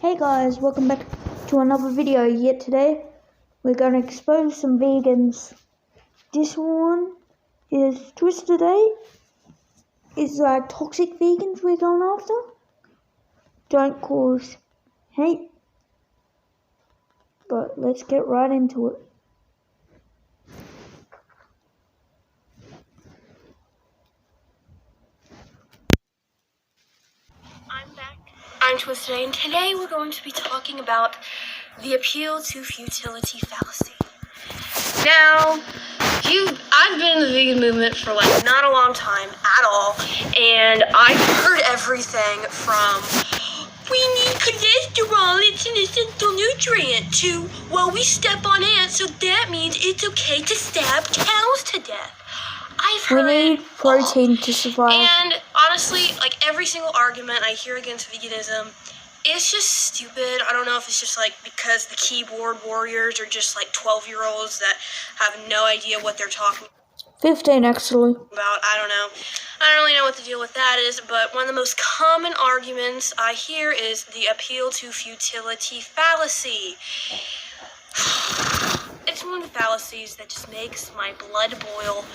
Hey guys, welcome back to another video. Yet today we're going to expose some vegans. This one is Twisted A. It's toxic vegans we're going after. Don't cause hate. But let's get right into it. I'm back. I'm Twisted A, and today we're going to be talking about the appeal to futility fallacy. Now, I've been in the vegan movement for not a long time at all, and I've heard everything from we need cholesterol, it's an essential nutrient, to well, we step on ants, so that means it's okay to stab cows to death. We need protein to survive. And honestly, every single argument I hear against veganism, it's just stupid. I don't know if it's just because the keyboard warriors are just 12-year-olds that have no idea what they're talking 15 actually. about. I don't know. I don't really know what the deal with that is, but one of the most common arguments I hear is the appeal to futility fallacy. It's one of the fallacies that just makes my blood boil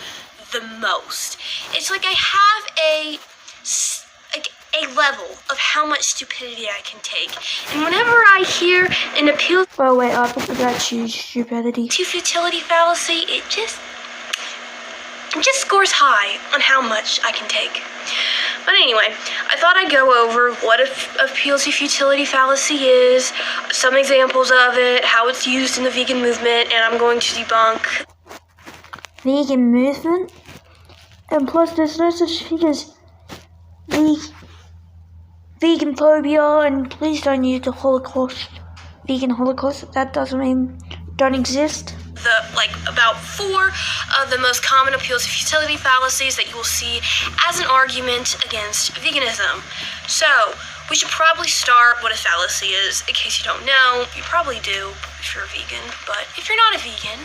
the most. It's like I have a level of how much stupidity I can take. And whenever I hear an appeal Oh wait, I forgot to choose stupidity. to futility fallacy, it just scores high on how much I can take. But anyway, I thought I'd go over what appeal to futility fallacy is, some examples of it, how it's used in the vegan movement, and I'm going to debunk Vegan movement? And plus there's no such thing as vegan phobia, and please don't use the Holocaust. Vegan Holocaust, that doesn't mean don't exist. about 4 of the most common appeals to futility fallacies that you will see as an argument against veganism. So, we should probably start what a fallacy is. In case you don't know, you probably do if you're a vegan, but if you're not a vegan,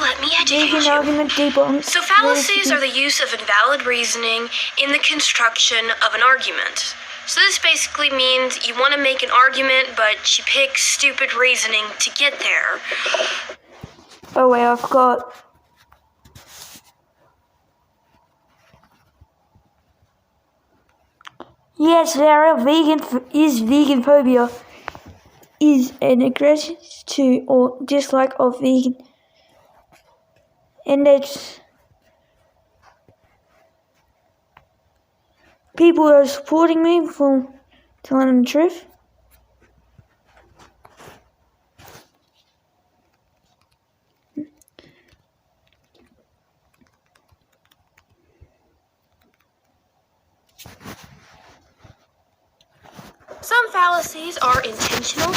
let me educate Vegan you. argument debunked. So fallacies are the use of invalid reasoning in the construction of an argument. So this basically means you want to make an argument, but you pick stupid reasoning to get there. Oh wait, I forgot. Yes, there are vegan phobia is an aggression to or dislike of vegan, and it's people are supporting me for telling them the truth. Some fallacies are intentional.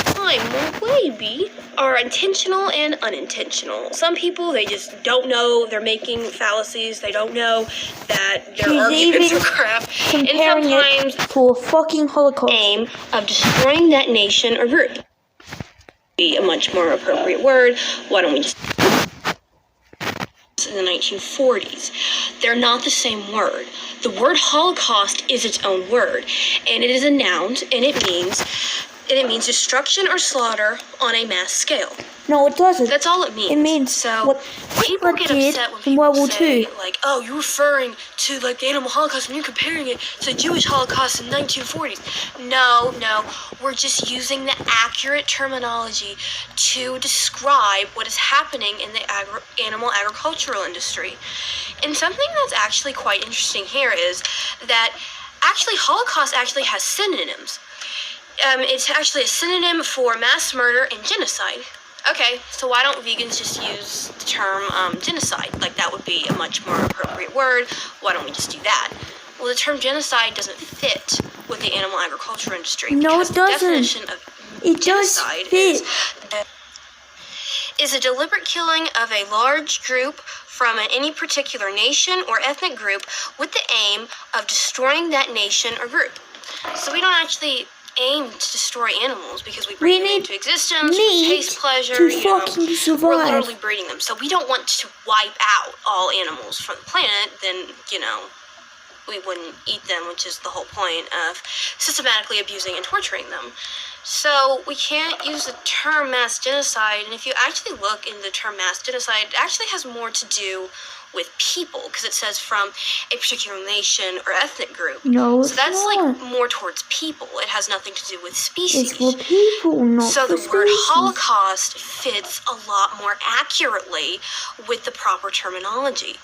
Are intentional and unintentional. Some people, they just don't know they're making fallacies. They don't know that their arguments are crap. And sometimes to a fucking Holocaust. Aim of destroying that nation or group. Be a much more appropriate word. Why don't we just in the 1940s? They're not the same word. The word Holocaust is its own word, and it is a noun, and it means destruction or slaughter on a mass scale. No, it doesn't. That's all it means. It means so what people get upset when people World War say, II. oh, you're referring to the animal Holocaust and you're comparing it to the Jewish Holocaust in the 1940s. No, we're just using the accurate terminology to describe what is happening in the animal agricultural industry. And something that's actually quite interesting here is that Holocaust actually has synonyms. It's actually a synonym for mass murder and genocide. Okay, so why don't vegans just use the term genocide? That would be a much more appropriate word. Why don't we just do that? Well, the term genocide doesn't fit with the animal agriculture industry. No, it doesn't. The definition of genocide is a deliberate killing of a large group from any particular nation or ethnic group with the aim of destroying that nation or group. So we don't actually aim to destroy animals because we bring them into existence, taste pleasure, survive. We're literally breeding them. So we don't want to wipe out all animals from the planet, then, we wouldn't eat them, which is the whole point of systematically abusing and torturing them. So we can't use the term mass genocide, and if you actually look in the term mass genocide, it actually has more to do with people, because it says from a particular nation or ethnic group. No, so that's not. like more towards people. It has nothing to do with species. It's for people, not so for the word species. Holocaust fits a lot more accurately with the proper terminology.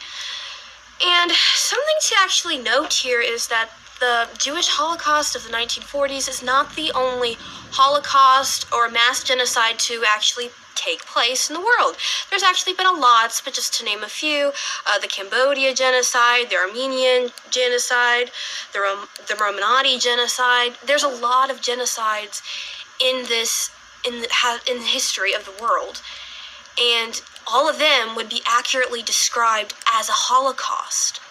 And something to actually note here is that the Jewish Holocaust of the 1940s is not the only Holocaust or mass genocide to actually take place in the world. There's actually been a lot, but just to name a few, the Cambodia genocide, the Armenian genocide, the Romanati genocide. There's a lot of genocides in the history of the world, and all of them would be accurately described as a Holocaust.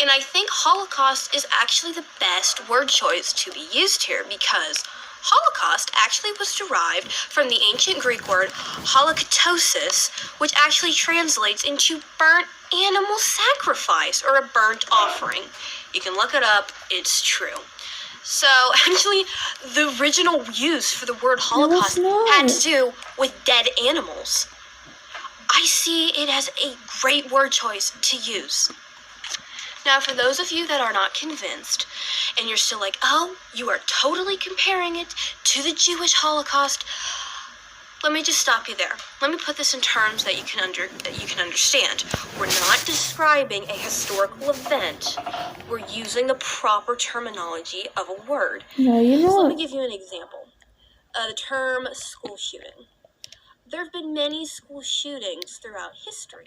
And I think Holocaust is actually the best word choice to be used here, because Holocaust actually was derived from the ancient Greek word holokautosis, which actually translates into burnt animal sacrifice or a burnt offering. You can look it up, it's true. So actually, the original use for the word Holocaust had to do with dead animals. I see it as a great word choice to use. Now, for those of you that are not convinced, and you're still like, oh, you are totally comparing it to the Jewish Holocaust, let me just stop you there. Let me put this in terms that you can understand. We're not describing a historical event. We're using the proper terminology of a word. No, you're not. So let me give you an example. The term school shooting. There have been many school shootings throughout history.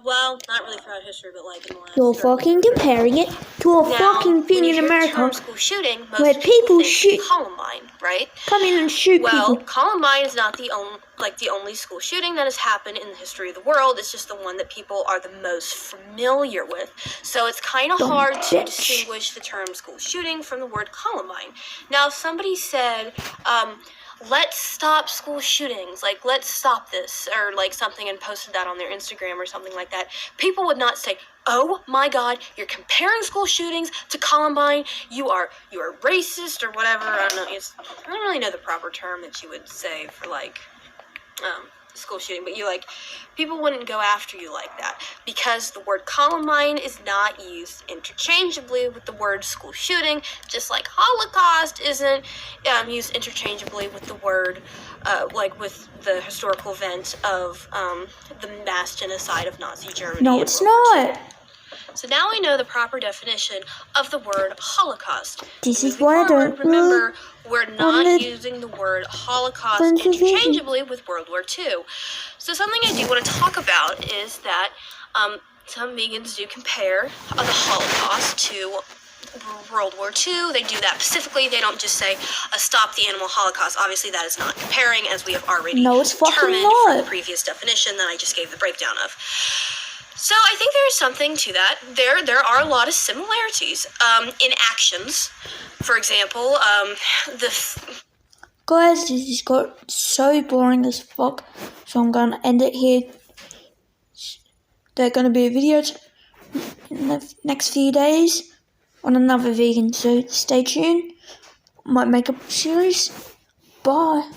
Well, not really throughout history, but like in the last... You're fucking comparing it to a fucking thing in America school shooting, most where people think shoot. Columbine, right? Come in and shoot Well, people. Columbine is not the only school shooting that has happened in the history of the world. It's just the one that people are the most familiar with. So it's kind of hard to distinguish the term school shooting from the word Columbine. Now, if somebody said, let's stop school shootings, like, let's stop this, or like something, and posted that on their Instagram or something like that, people would not say, oh my God, you're comparing school shootings to Columbine, you are racist, or whatever. I don't know, I don't really know the proper term that you would say for like school shooting, but people wouldn't go after you like that, because the word Columbine is not used interchangeably with the word school shooting, just like Holocaust isn't used interchangeably with the word, with the historical event of the mass genocide of Nazi Germany. No, it's not. So now we know the proper definition of the word Holocaust. This is what I don't remember. We're not using the word Holocaust interchangeably with World War II. So something I do want to talk about is that some vegans do compare the Holocaust to World War II. They do that specifically. They don't just say, stop the animal holocaust. Obviously, that is not comparing, as we have already determined from the previous definition that I just gave the breakdown of. So I think there is something to that. There are a lot of similarities in actions. For example, guys, this just got so boring as fuck, so I'm gonna end it here. There are gonna be videos in the next few days on another vegan, so stay tuned. Might make a series. Bye.